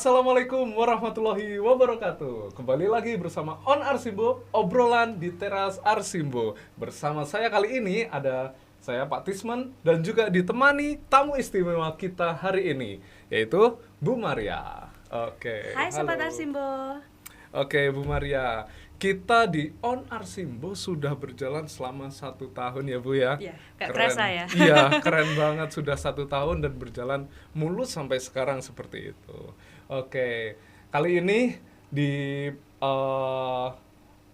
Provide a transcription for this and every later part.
Assalamualaikum warahmatullahi wabarakatuh. Kembali lagi bersama On Arsimbo, obrolan di teras Arsimbo. Bersama saya kali ini ada saya Pak Tisman dan juga ditemani tamu istimewa kita hari ini, yaitu Bu Maria. Oke, Hai Sobat halo. Arsimbo. Oke, Bu Maria. Kita di On Arsimbo sudah berjalan selama 1 tahun ya Bu ya. Iya, gak Keren. kerasa ya. Iya, keren banget sudah 1 tahun dan berjalan mulus sampai sekarang seperti itu. Oke, kali ini di eh,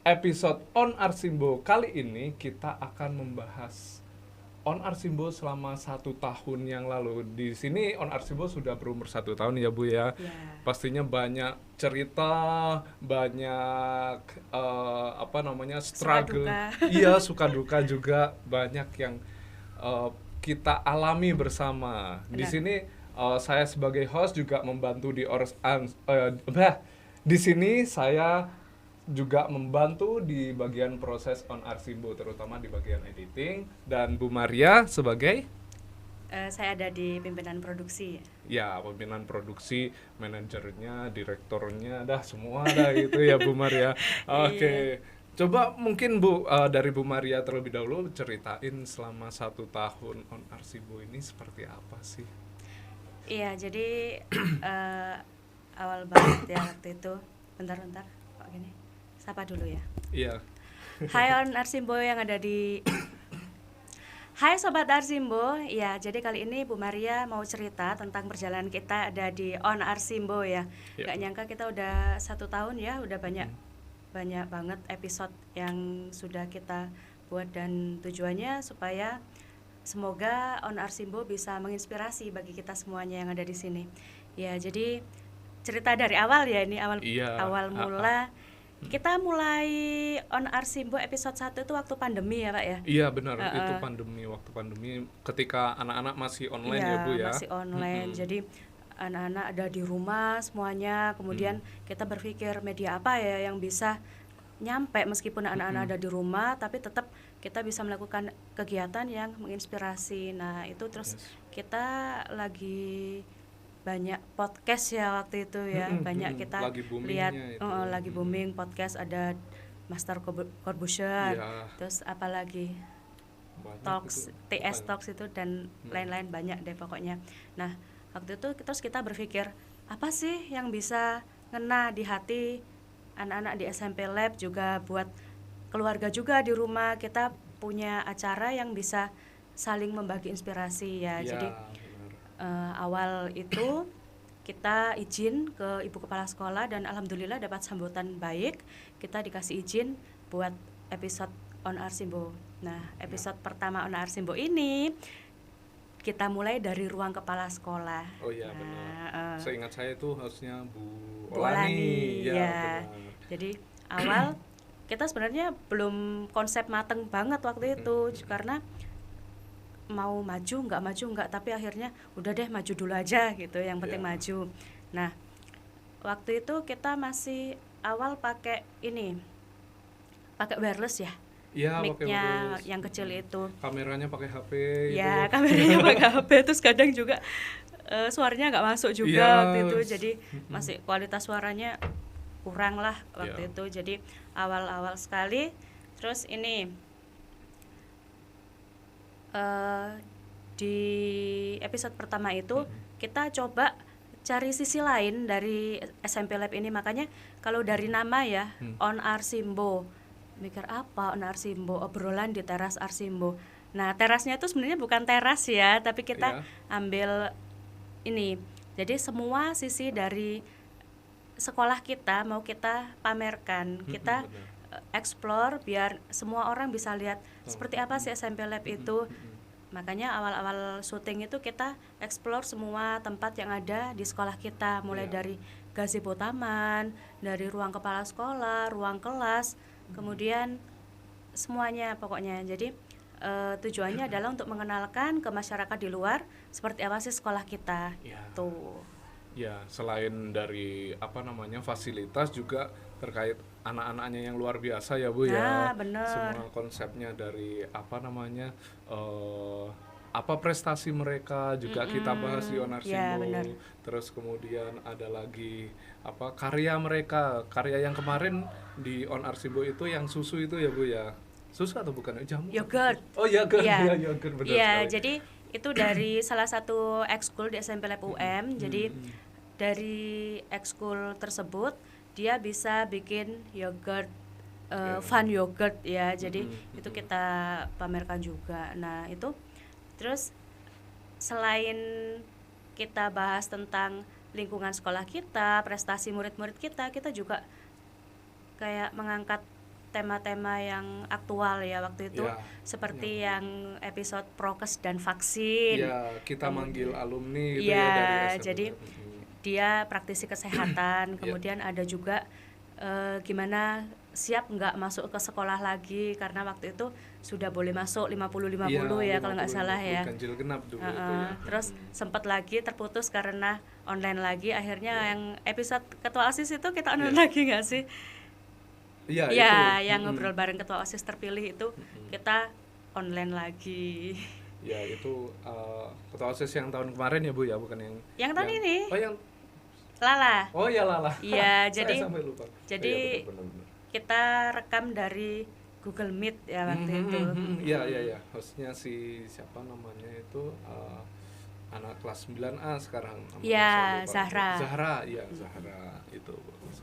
episode On Arsimbo kali ini kita akan membahas On Arsimbo selama 1 tahun yang lalu. Di sini On Arsimbo sudah berumur 1 tahun ya Bu ya. Ya. Pastinya banyak cerita, banyak struggle. duka. Iya, suka duka juga banyak yang eh, kita alami bersama. Di Benar. sini saya sebagai host juga membantu di sini saya juga membantu di bagian proses On Arsimbo, terutama di bagian editing, dan Bu Maria sebagai Saya ada di pimpinan produksi. ya pimpinan produksi, manajernya, direktornya, dah semua dah gitu ya Bu Maria. Oke, coba mungkin Bu dari Bu Maria terlebih dahulu ceritain selama 1 tahun On Arsimbo ini seperti apa sih? Iya, jadi awal banget ya waktu itu. Bentar, kok gini. Sapa dulu ya. Iya. Hai On Arsimbo yang ada di Hai Sobat Arsimbo. Ya, jadi kali ini Bu Maria mau cerita tentang perjalanan kita ada di On Arsimbo ya. Ya. Gak nyangka kita udah 1 tahun ya, udah banyak banget episode yang sudah kita buat, dan tujuannya supaya semoga On Arsimbo bisa menginspirasi bagi kita semuanya yang ada di sini. Ya, jadi cerita dari awal ya, ini awal Iya. mula. Kita mulai On Arsimbo episode 1 itu waktu pandemi ya Pak ya? Iya benar, itu waktu pandemi ketika anak-anak masih online ya Bu ya. Masih online. Jadi anak-anak ada di rumah semuanya. Kemudian kita berpikir media apa ya yang bisa nyampe meskipun anak-anak ada di rumah, tapi tetap kita bisa melakukan kegiatan yang menginspirasi. Nah itu terus kita lagi banyak podcast ya waktu itu ya. Banyak kita Lagi lihat boomingnya itu. lagi booming podcast, ada Master Corbusier, Iya. terus apalagi Banyak Talks, itu. TS Talks itu dan lain-lain banyak deh pokoknya. Nah waktu itu terus kita berpikir apa sih yang bisa ngena di hati anak-anak di SMP Lab, juga buat keluarga juga di rumah. Kita punya acara yang bisa saling membagi inspirasi ya. Iya, Jadi benar. awal itu kita izin ke ibu kepala sekolah dan alhamdulillah dapat sambutan baik. Kita dikasih izin buat episode On Arsimbo. Nah, episode pertama On Arsimbo ini kita mulai dari ruang kepala sekolah. Oh iya Nah, benar. Seingat saya itu harusnya Bu Bu Olani, Iya, ya. benar. Jadi awal kita sebenarnya belum konsep mateng banget waktu itu, karena mau maju nggak, tapi akhirnya udah deh maju dulu aja gitu, yang penting Ya. maju. Nah waktu itu kita masih awal pakai wireless ya, Iya, pakai mic-nya wireless. yang kecil itu. Kameranya pakai HP Ya itu. kameranya pakai HP, terus kadang juga suaranya nggak masuk juga Iya. waktu itu, jadi masih kualitas suaranya kurang lah waktu Iya. itu. Jadi awal-awal sekali. Terus ini di episode pertama itu kita coba cari sisi lain dari SMP Lab ini. Makanya kalau dari nama ya, On Arsimbo, mikir apa On Arsimbo, obrolan di teras Arsimbo. Nah terasnya itu sebenarnya bukan teras ya, tapi kita ambil ini, jadi semua sisi dari sekolah kita mau kita pamerkan, kita explore biar semua orang bisa lihat seperti apa sih SMP Lab itu. Makanya awal-awal syuting itu kita explore semua tempat yang ada di sekolah kita, mulai dari gazebo taman, dari ruang kepala sekolah, ruang kelas, kemudian semuanya pokoknya. Jadi tujuannya adalah untuk mengenalkan ke masyarakat di luar seperti apa sih sekolah kita. Ya. Tuh. Ya, selain dari fasilitas juga terkait anak-anaknya yang luar biasa ya Bu ya. Nah, bener. Semua konsepnya dari apa prestasi mereka juga kita bahas di Ya, Onarsimbo. benar. Terus kemudian ada lagi apa karya mereka, karya yang kemarin di Onarsimbo itu yang susu itu ya Bu ya. Susu atau bukan? Jamu? Yogurt. Oh yogurt, Iya. ya yogurt benar Iya, sekali. jadi itu dari salah satu ekskul di SMP Lab UM. Jadi dari ekskul tersebut dia bisa bikin yogurt fun yogurt ya. Jadi itu kita pamerkan juga. Nah, itu terus selain kita bahas tentang lingkungan sekolah kita, prestasi murid-murid kita juga kayak mengangkat tema-tema yang aktual ya waktu itu, Ya, seperti yang episode prokes dan vaksin. Ya, kita manggil alumni itu Iya, ya dari SMP. jadi dia praktisi kesehatan, kemudian ada juga gimana siap nggak masuk ke sekolah lagi karena waktu itu sudah boleh masuk 50-50 ya kalau nggak salah ya. Ganjil genap dulu itu ya. Terus sempat lagi terputus karena online lagi, akhirnya yang episode ketua OSIS itu kita online lagi nggak sih? Iya, Ya, itu. yang ngobrol bareng ketua OSIS terpilih itu kita online lagi. Ya, itu ketua OSIS yang tahun kemarin ya Bu ya, bukan yang Yang tahun ini Oh, yang Lala. Oh ya Lala. Iya, Saya jadi sampai lupa. jadi Oh, iya, benar. kita rekam dari Google Meet ya waktu itu. Iya. Hostnya si siapa namanya itu anak kelas 9A sekarang. namanya Iya, saya lupa. Zahra. Zahra itu.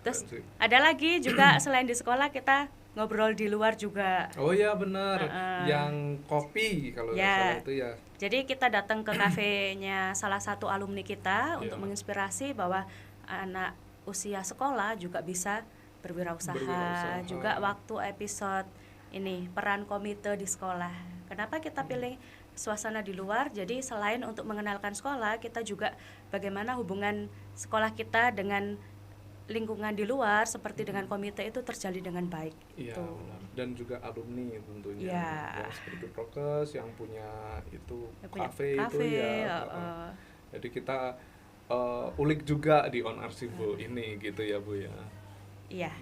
Terus Keren sih. ada lagi juga selain di sekolah kita ngobrol di luar juga. Oh iya benar, yang kopi kalau nggak Ya. salah itu ya. Jadi kita datang ke kafenya salah satu alumni kita untuk menginspirasi bahwa anak usia sekolah juga bisa berwirausaha. Juga waktu episode ini peran komite di sekolah. Kenapa kita pilih suasana di luar? Jadi selain untuk mengenalkan sekolah, kita juga bagaimana hubungan sekolah kita dengan lingkungan di luar seperti dengan komite itu terjalin dengan baik. Iya Tuh. benar. Dan juga alumni tentunya Iya. yang seperti Prokes yang punya itu Yang punya kafe itu kafe, ya. Jadi kita ulik juga di On Arsibo ini gitu ya Bu ya. Iya.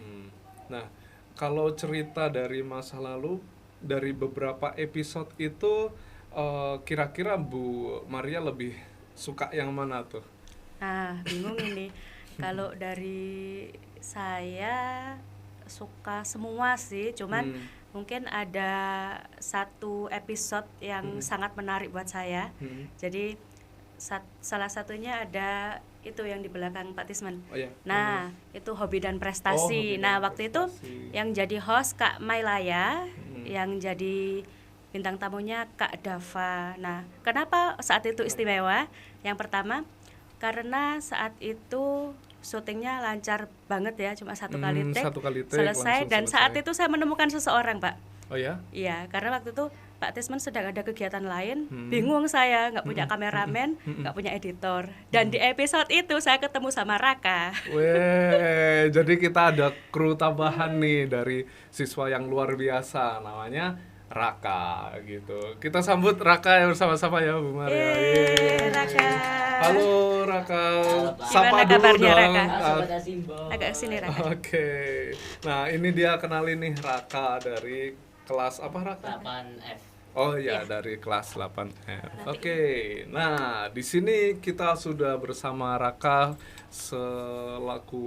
Nah, kalau cerita dari masa lalu dari beberapa episode itu kira-kira Bu Maria lebih suka yang mana tuh? Nah, bingung ini. Kalau dari saya suka semua sih, cuman mungkin ada satu episode yang sangat menarik buat saya. Jadi salah satunya ada itu yang di belakang Pak Tisman. Oh ya. Nah, itu hobi dan Hobi prestasi. dan Waktu itu Prestasi. yang jadi host Kak Mailaya, yang jadi bintang tamunya Kak Dava. Nah, kenapa saat itu istimewa? Yang pertama, karena saat itu syutingnya lancar banget ya, cuma satu kali take, selesai. Dan saat itu saya menemukan seseorang, Pak. Oh ya? Iya, karena waktu itu Pak Tisman sedang ada kegiatan lain, bingung saya, nggak punya kameramen, nggak punya editor. Dan di episode itu saya ketemu sama Raka. Weh, jadi kita ada kru tambahan nih dari siswa yang luar biasa, namanya Raka gitu. Kita sambut Raka ya bersama-sama ya Bu Maria. Yeay. Raka. Halo Raka. Gimana kabarnya, Raka? Agak Agak sini Raka. Oke. Nah, ini dia kenalin nih Raka dari kelas apa Raka? 8F. Oh iya, dari kelas 8F. Oke. Nah, di sini kita sudah bersama Raka selaku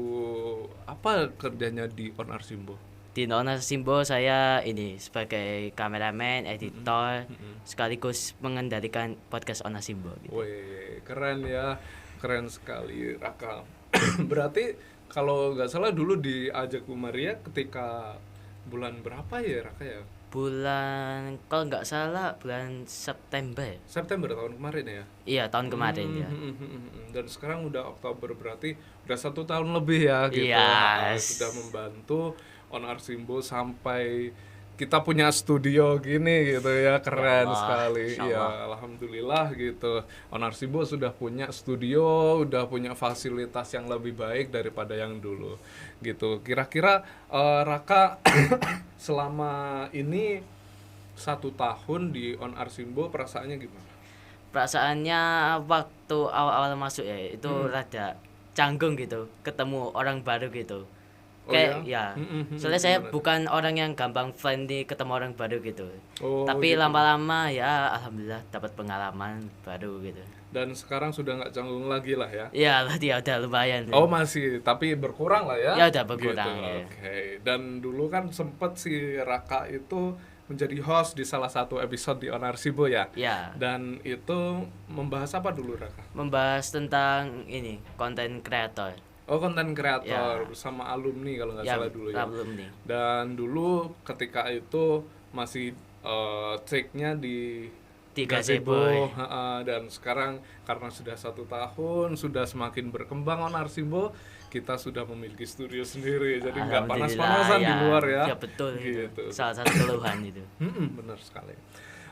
apa kerjanya di On Arsimbo? Di Nona Simbo saya ini sebagai kameramen, editor, sekaligus mengendalikan podcast Ona Simbo gitu. Wih, keren ya. Keren sekali Raka. Berarti kalau nggak salah dulu diajak Bu Maria ketika bulan berapa ya Raka ya? Bulan kalau nggak salah bulan September. September tahun kemarin ya? Iya, tahun kemarin ya. Dan sekarang udah Oktober, berarti udah 1 tahun lebih ya gitu. Yes. Sudah membantu On Arsimbo sampai kita punya studio gini gitu ya, keren Ya Allah, sekali. insya Ya Allah. alhamdulillah gitu. On Arsimbo sudah punya studio, udah punya fasilitas yang lebih baik daripada yang dulu gitu. Kira-kira Raka selama ini 1 tahun di On Arsimbo perasaannya gimana? Perasaannya waktu awal-awal masuk ya itu rada canggung gitu, ketemu orang baru gitu. Kayak ya? Soalnya saya Gimana? bukan orang yang gampang friendly ketemu orang baru gitu. Oh, Tapi gitu. lama-lama ya alhamdulillah dapat pengalaman baru gitu. Dan sekarang sudah nggak canggung lagi lah ya? Ya berarti ya udah lumayan. Oh masih, tapi berkurang lah ya? Ya, udah berkurang, Gitu, ya. Oke. Dan dulu kan sempet si Raka itu menjadi host di salah satu episode di Onarsibo ya? Ya, Dan itu membahas apa dulu Raka? membahas tentang ini konten kreator. Oh konten kreator Ya. bersama alumni kalau nggak Ya, salah dulu ya. belum nih. Dan dulu ketika itu masih take-nya di Di gazebo, gazebo, dan sekarang karena sudah 1 tahun sudah semakin berkembang Onarsibo, kita sudah memiliki studio sendiri, jadi nggak Alhamdulillah, panas-panasan di luar ya. Ya betul Gitu. itu. Salah satu keluhan itu. Benar sekali.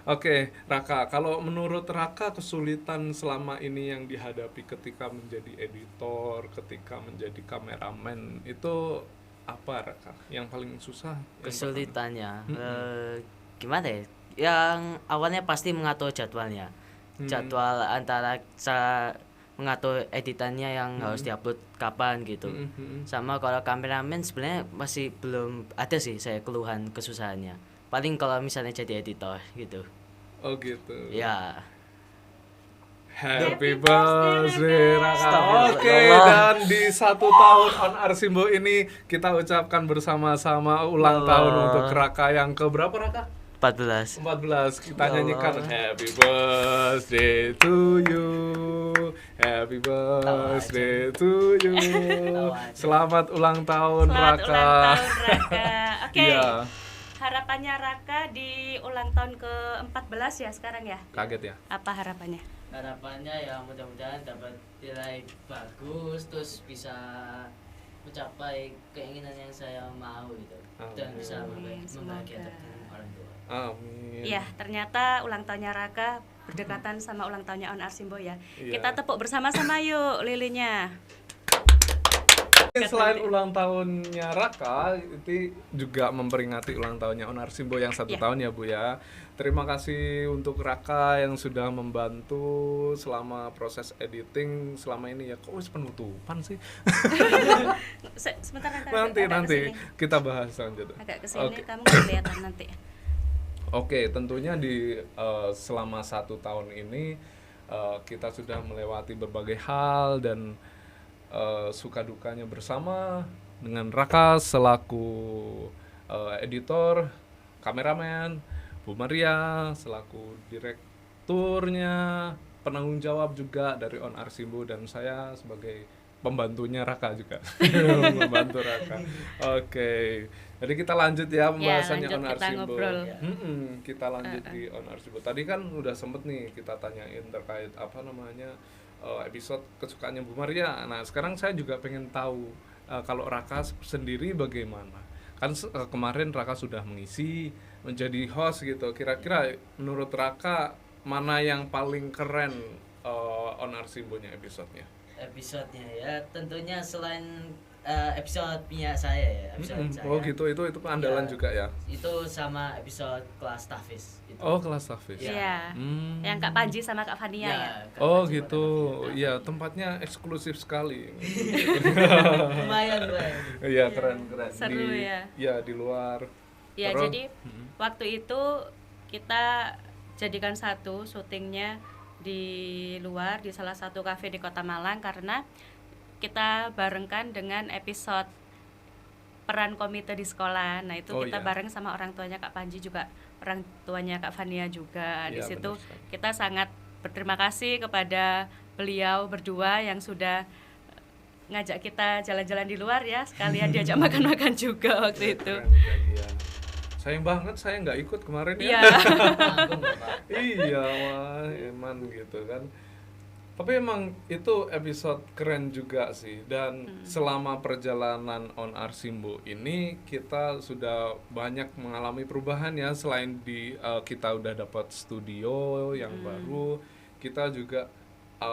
Oke, Raka, kalau menurut Raka kesulitan selama ini yang dihadapi ketika menjadi editor, ketika menjadi kameramen itu apa Raka? Yang paling susah? Yang Kesulitannya gimana ya? Yang awalnya pasti mengatur jadwalnya. Jadwal antara mengatur editannya yang harus diupload kapan gitu. Sama kalau kameramen sebenarnya masih belum ada sih saya keluhan kesusahannya. Paling kalau misalnya jadi editor gitu. Oh gitu. Ya. Happy birthday Raka. Astagfirullah. Oke, dan di 1 tahun Onarsibo ini kita ucapkan bersama-sama ulang tahun untuk Raka yang keberapa Raka? 14. 14. Kita Ya nyanyikan Allah. Happy birthday to you. Happy birthday to you. Selamat ulang tahun Selamat Raka. ulang tahun Raka. Oke. Iya. Harapannya Raka di ulang tahun ke-14 ya sekarang ya? Kaget ya? Apa harapannya? Harapannya ya mudah-mudahan dapat nilai bagus terus bisa mencapai keinginan yang saya mau gitu dan bisa Amin, semoga. membahagiakan orang tua. Amin. Iya, ternyata ulang tahunnya Raka berdekatan sama ulang tahunnya Onarsibo ya. Iya. Kita tepuk bersama-sama yuk lilinnya. Selain ulang tahunnya Raka, itu juga memperingati ulang tahunnya Onarsibo yang 1 Iya. tahun ya Bu ya. Terima kasih untuk Raka yang sudah membantu selama proses editing selama ini ya. Kok wis penutupan sih? Sebentar nanti agak kesini. kita bahas selanjutnya. Agak kesini Oke. kamu nggak kelihatan nanti. Oke, tentunya di selama 1 tahun ini kita sudah melewati berbagai hal dan suka dukanya bersama dengan Raka selaku editor, kameramen, Bu Maria selaku direkturnya, penanggung jawab juga dari Onarsibo, dan saya sebagai pembantunya Raka juga. Membantu Raka. Oke. Jadi kita lanjut ya pembahasannya lanjut, kita Onarsibo. ngobrol. Kita lanjut di Onarsibo. Tadi kan udah sempet nih kita tanyain terkait apa namanya episode kesukaannya Bu Maria. Nah, sekarang saya juga pengen tahu kalau Raka sendiri bagaimana. Kan kemarin Raka sudah mengisi menjadi host gitu. Kira-kira menurut Raka mana yang paling keren Onarsibo-nya episode-nya? Episodenya ya tentunya selain episode punya saya ya episode saya. Oh gitu, itu andalan Ya. juga ya. Itu sama episode kelas Tafis itu. Oh, kelas Tafis. Iya. Hmm. Yang Kak Panji sama Kak Fania ya. Kak Oh Panji gitu, pada iya tempatnya eksklusif sekali. lumayan lumayan. Iya keren. Seru di, ya. Ya di luar. Ya, Terus- jadi waktu itu kita jadikan satu syutingnya di luar di salah satu kafe di Kota Malang karena kita barengkan dengan episode peran komite di sekolah. Nah, itu Oh, kita iya. bareng sama orang tuanya Kak Panji juga, orang tuanya Kak Fania juga. Di Iya, situ benar sekali. kita sangat berterima kasih kepada beliau berdua yang sudah ngajak kita jalan-jalan di luar ya, sekalian diajak makan-makan juga waktu itu. Keren, iya. Sayang banget saya nggak ikut kemarin ya. Iya. Tanggung Bapak. Iya, wah, eman gitu kan. Tapi emang itu episode keren juga sih. Dan selama perjalanan Onarsibo ini kita sudah banyak mengalami perubahan ya. Selain kita udah dapat studio yang baru, kita juga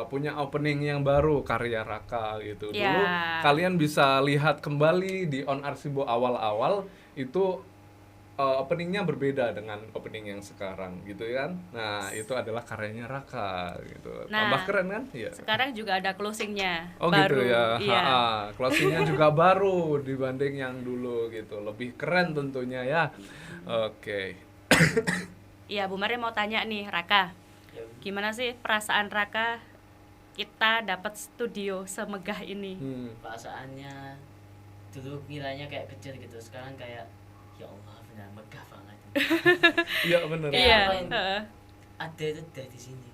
punya opening yang baru karya Raka gitu. Dulu Ya. kalian bisa lihat kembali di Onarsibo awal-awal itu openingnya berbeda dengan opening yang sekarang gitu kan. Nah, itu adalah karyanya Raka gitu. Nah, Tambah keren kan? Iya. sekarang juga ada closingnya Oh baru. gitu ya. Iya. Closingnya juga baru dibanding yang dulu gitu. Lebih keren tentunya ya. Oke. Iya, Bu Maria mau tanya nih, Raka. Gimana sih perasaan Raka kita dapat studio semegah ini? Perasaannya dulu kiranya kayak kecil gitu, sekarang kayak ya Allah benar megah banget. Iya benar. Kayak Iya, apa yang heeh. ada itu udah di sini.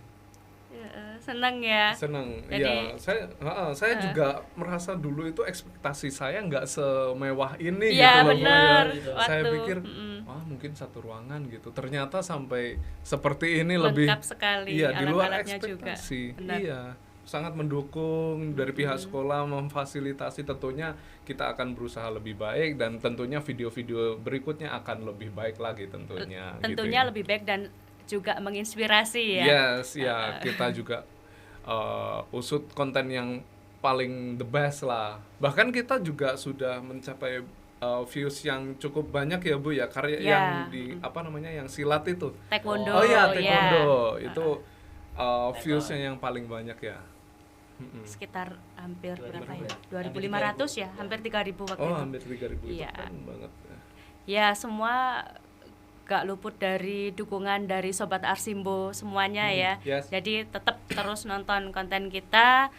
Seneng ya. Senang. Jadi- Iya, saya juga merasa dulu itu ekspektasi saya nggak semewah ini Iya, gitu loh, Bu, benar. ya. Gitu. Saya Waktu, pikir wah mungkin satu ruangan gitu. Ternyata sampai seperti ini lebih lengkap sekali, iya, di luar alat-alatnya juga. ekspektasi. Benar. Iya, sangat mendukung dari pihak sekolah memfasilitasi. Tentunya kita akan berusaha lebih baik dan tentunya video-video berikutnya akan lebih baik lagi tentunya. Tentunya gitu ya. lebih baik dan juga menginspirasi ya. Yes, ya kita juga usut konten yang paling the best lah. Bahkan kita juga sudah mencapai views yang cukup banyak ya Bu ya, karya Ya. yang di apa namanya yang silat itu. Taekwondo. Oh iya, ya. taekwondo itu viewsnya yang paling banyak ya. Sekitar hampir berapa ya? 2.500 2.500 ya, hampir 3.000 waktu Oh, itu. hampir 3.000 itu Iya. keren banget. Ya. Ya, semua gak luput dari dukungan dari Sobat Arsimbo semuanya ya. Yes. Jadi tetap terus nonton konten kita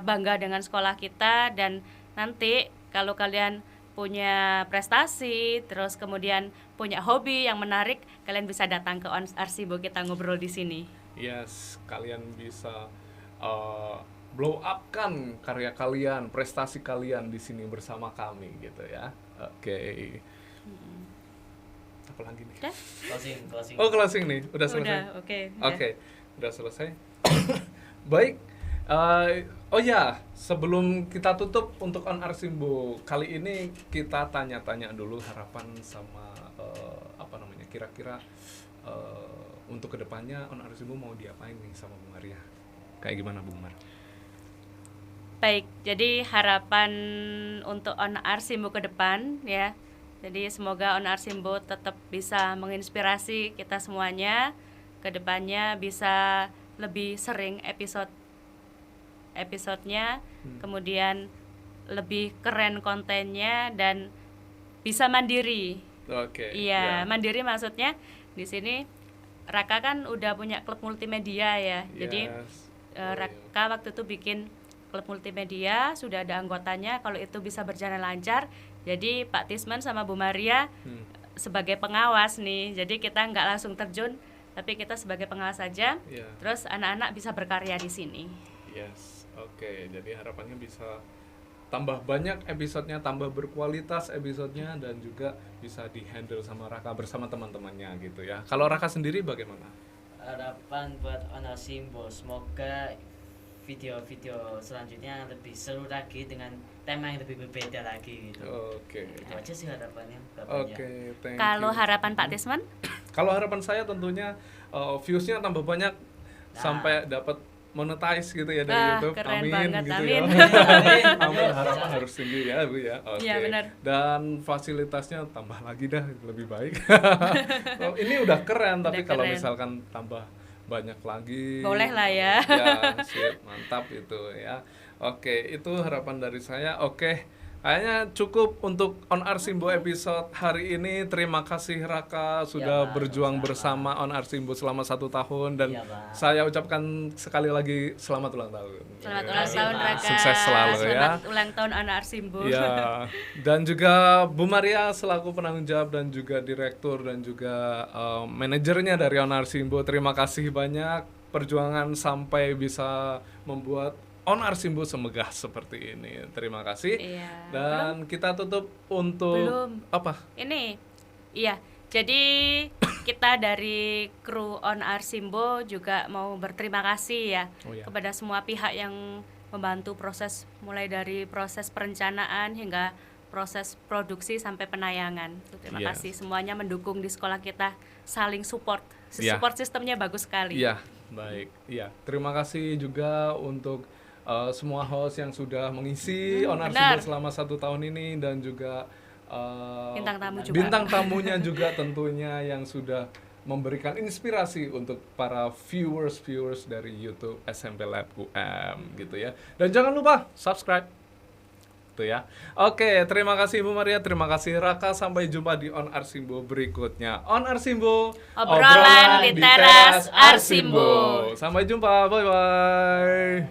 bangga dengan sekolah kita, dan nanti kalau kalian punya prestasi, terus kemudian punya hobi yang menarik, kalian bisa datang ke Arsimbo, kita ngobrol di sini. Yes, kalian bisa blow up kan karya kalian, prestasi kalian di sini bersama kami gitu ya. Oke. Apa lagi nih? Udah? Closing. Oh, closing nih, udah selesai. Udah, oke. Oke, udah selesai. Baik. Oh ya, sebelum kita tutup untuk On Arsimbo kali ini, kita tanya-tanya dulu harapan sama apa namanya, kira-kira untuk kedepannya On Arsimbo mau diapain nih sama Bu Maria? Kayak gimana Bu Mar? Baik, jadi harapan untuk On Arsimbo ke depan ya. Jadi semoga On Arsimbo tetap bisa menginspirasi kita semuanya, ke depannya bisa lebih sering episodenya, kemudian lebih keren kontennya dan bisa mandiri. Oke. Iya, mandiri maksudnya di sini Raka kan udah punya klub multimedia ya. Jadi Yes. Raka waktu itu bikin klub multimedia, sudah ada anggotanya. Kalau itu bisa berjalan lancar, jadi Pak Tisman sama Bu Maria sebagai pengawas nih. Jadi kita nggak langsung terjun, tapi kita sebagai pengawas saja. Iya. Terus anak-anak bisa berkarya di sini. Yes. Oke, jadi harapannya bisa tambah banyak episodenya, tambah berkualitas episodenya, dan juga bisa dihandle sama Raka bersama teman-temannya gitu ya. Kalau Raka sendiri bagaimana? Harapan buat On Arsimbo, semoga video-video selanjutnya lebih seru lagi dengan tema yang lebih berbeda lagi gitu. Oke. Itu aja sih harapannya. Oke, thank Kalau you. harapan Pak Tisman? Kalau harapan saya tentunya viewsnya tambah banyak sampai dapat monetize gitu ya dari Wah, YouTube. keren Amin banget, gitu amin. ya. Amin, harapan harus tinggi ya Bu ya. Oke. Iya, benar. Dan fasilitasnya tambah lagi dah lebih baik. Oh, ini udah keren, tapi Udah kalau keren. misalkan tambah banyak lagi Boleh lah ya. Ya, sip, mantap itu ya. Oke, itu harapan dari saya. Oke, kayaknya cukup untuk On Arsimbo episode hari ini. Terima kasih Raka sudah Pak, berjuang sama-sama. bersama On Arsimbo selama 1 tahun, dan Iya, Pak. saya ucapkan sekali lagi selamat ulang tahun. Selamat Ya. ulang tahun Pak. Raka. Sukses selalu ya. Selamat ulang tahun anak Arsimbo. Ya, dan juga Bu Maria selaku penanggung jawab dan juga direktur dan juga manajernya dari On Arsimbo. Terima kasih banyak perjuangan sampai bisa membuat On Arsimbo semegah seperti ini. Terima kasih. Iya. Dan kita tutup untuk Belum. apa? Ini, iya. Jadi kita dari kru On Arsimbo juga mau berterima kasih ya Oh, ya. kepada semua pihak yang membantu proses, mulai dari proses perencanaan hingga proses produksi sampai penayangan. Terima Yes. kasih semuanya mendukung di sekolah kita, saling support. Iya. Support sistemnya bagus sekali. Iya, baik. Iya, terima kasih juga untuk semua host yang sudah mengisi On Arsimbo benar. selama 1 tahun ini, dan juga Bintang tamu juga. Bintang tamunya juga tentunya yang sudah memberikan inspirasi untuk para viewers dari YouTube SMP Lab UM gitu ya. Dan jangan lupa subscribe. Tuh ya. Oke, terima kasih Ibu Maria, terima kasih Raka. Sampai jumpa di On Arsimbo berikutnya. On Arsimbo, obrolan di teras Arsimbo. Sampai jumpa, bye bye.